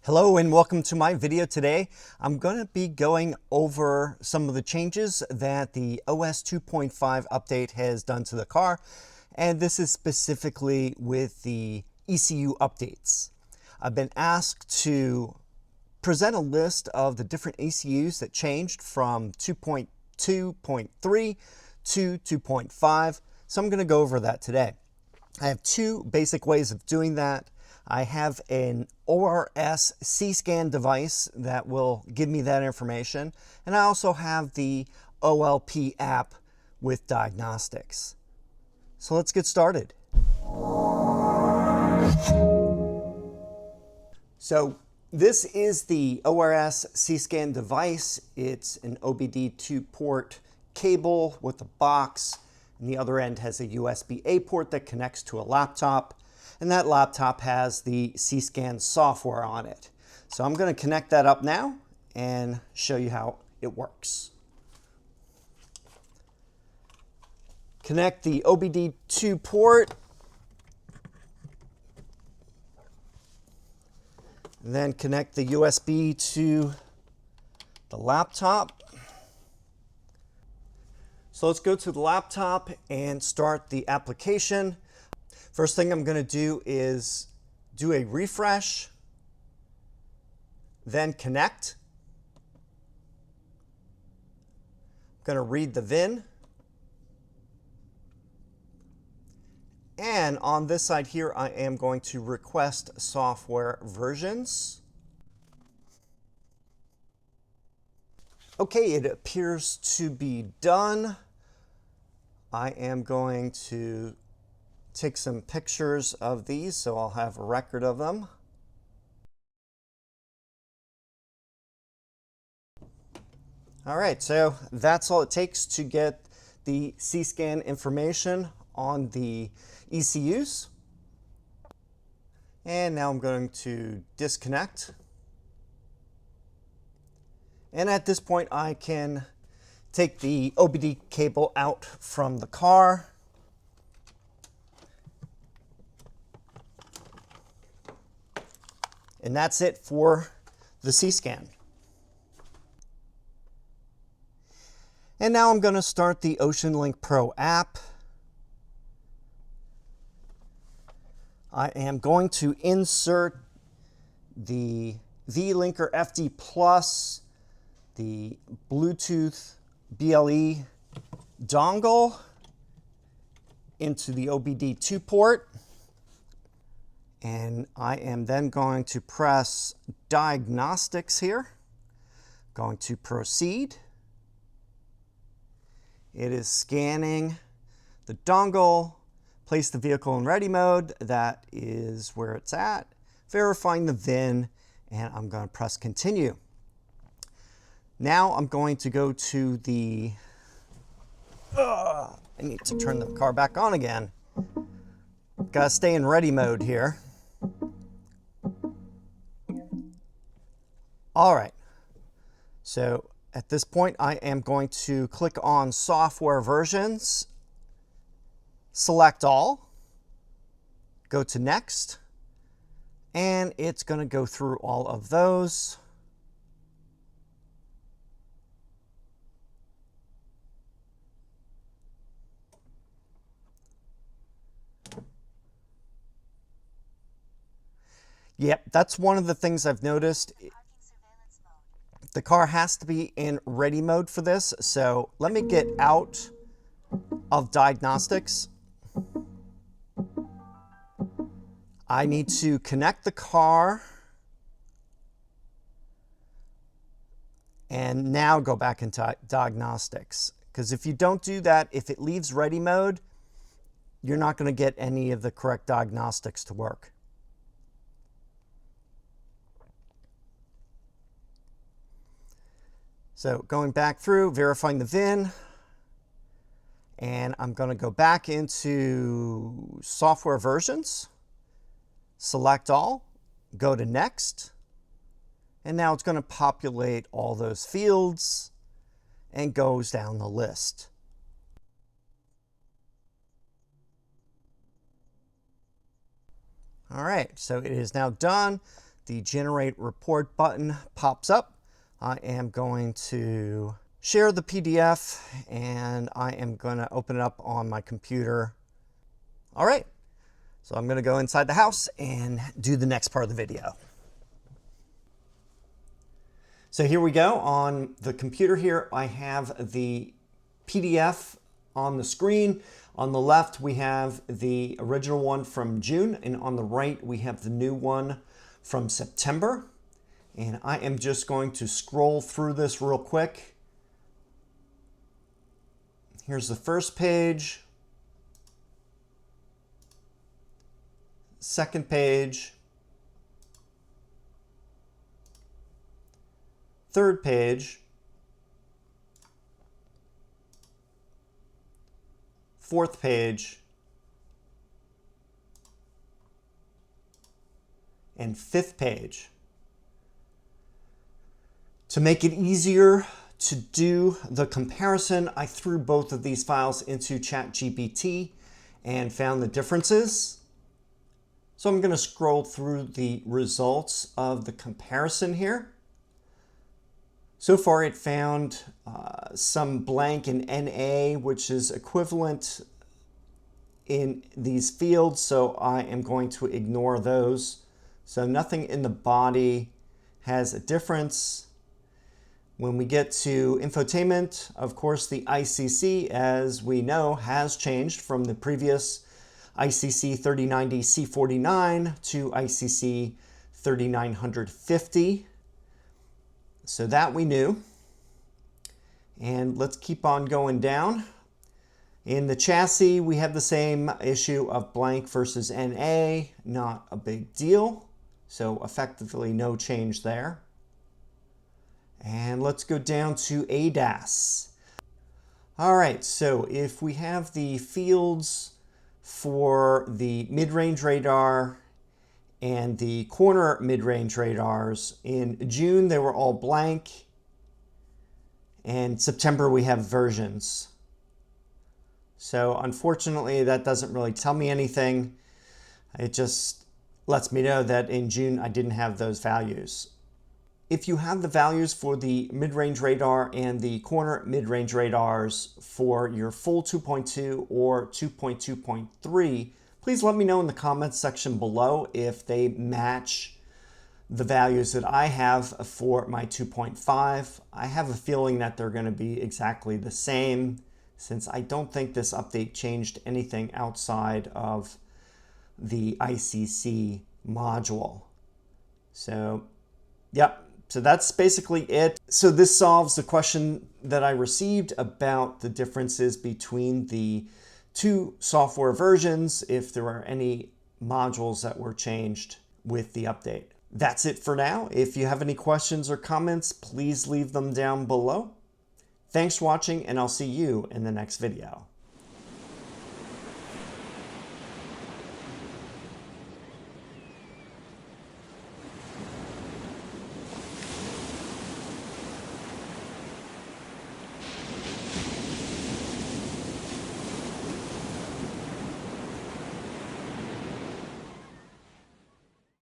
Hello and welcome to my video today. I'm going to be going over some of the changes that the OS 2.5 update has done to the car, and this is specifically with the ECU updates. I've been asked to present a list of the different ECUs that changed from 2.2.3 to 2.5, so I'm going to go over that today. I have two basic ways of doing that. I have an ORS SeaScan device that will give me that information, and I also have the OLP app with diagnostics. So let's get started. So this is the ORS SeaScan device. It's an OBD2 port cable with a box, and the other end has a USB-A port that connects to a laptop. And that laptop has the SeaScan software on it. So I'm going to connect that up now and show you how it works. Connect the OBD2 port. Then connect the USB to the laptop. So let's go to the laptop and start the application. First thing I'm going to do is do a refresh, then connect. I'm going to read the VIN. And on this side here, I am going to request software versions. Okay, it appears to be done. I am going to take some pictures of these so I'll have a record of them. All right, so that's all it takes to get the SeaScan information on the ECUs. And now I'm going to disconnect. And at this point I can take the OBD cable out from the car. And that's it for the SeaScan. And now I'm going to start the OceanLink Pro app. I am going to insert the V-Linker FD Plus, the Bluetooth BLE dongle into the OBD2 port. And I am then going to press diagnostics here. Going to proceed. It is scanning the dongle, place the vehicle in ready mode. That is where it's at. Verifying the VIN, and I'm going to press continue. Now I'm going to go to the, I need to turn the car back on again. Gotta stay in ready mode here. All right, so at this point I am going to click on software versions, select all, go to next, and it's going to go through all of those. Yep, that's one of the things I've noticed. The car has to be in ready mode for this, so let me get out of diagnostics. I need to connect the car and now go back into diagnostics. Because if you don't do that, if it leaves ready mode, you're not going to get any of the correct diagnostics to work. So going back through, verifying the VIN, and I'm going to go back into software versions, select all, go to next, and now it's going to populate all those fields and goes down the list. All right, so it is now done. the generate report button pops up. I am going to share the PDF and I am going to open it up on my computer. All right, so I'm going to go inside the house and do the next part of the video. So here we go. On the computer here, I have the PDF on the screen. On the left, we have the original one from June, and on the right, we have the new one from September. And I am just going to scroll through this real quick. Here's the first page, second page, third page, fourth page, and fifth page. To make it easier to do the comparison, I threw both of these files into ChatGPT and found the differences. So I'm going to scroll through the results of the comparison here. So far it found some blank in NA, which is equivalent in these fields, so I am going to ignore those. So nothing in the body has a difference. When we get to infotainment, of course, the ICC, as we know, has changed from the previous ICC 3090 C49 to ICC 3950. So that we knew. And let's keep on going down. In the chassis, we have the same issue of blank versus NA, not a big deal. So effectively no change there. And let's go down to ADAS. All right, so if we have the fields for the mid-range radar and the corner mid-range radars, in June they were all blank, and September we have versions. So unfortunately that doesn't really tell me anything. It just lets me know that in June I didn't have those values. If you have the values for the mid-range radar and the corner mid-range radars for your full 2.2 or 2.2.3, please let me know in the comments section below if they match the values that I have for my 2.5. I have a feeling that they're going to be exactly the same, since I don't think this update changed anything outside of the ICC module. So, yep. So that's basically it. So this solves the question that I received about the differences between the two software versions, if there are any modules that were changed with the update. That's it for now. If you have any questions or comments, please leave them down below. Thanks for watching, and I'll see you in the next video.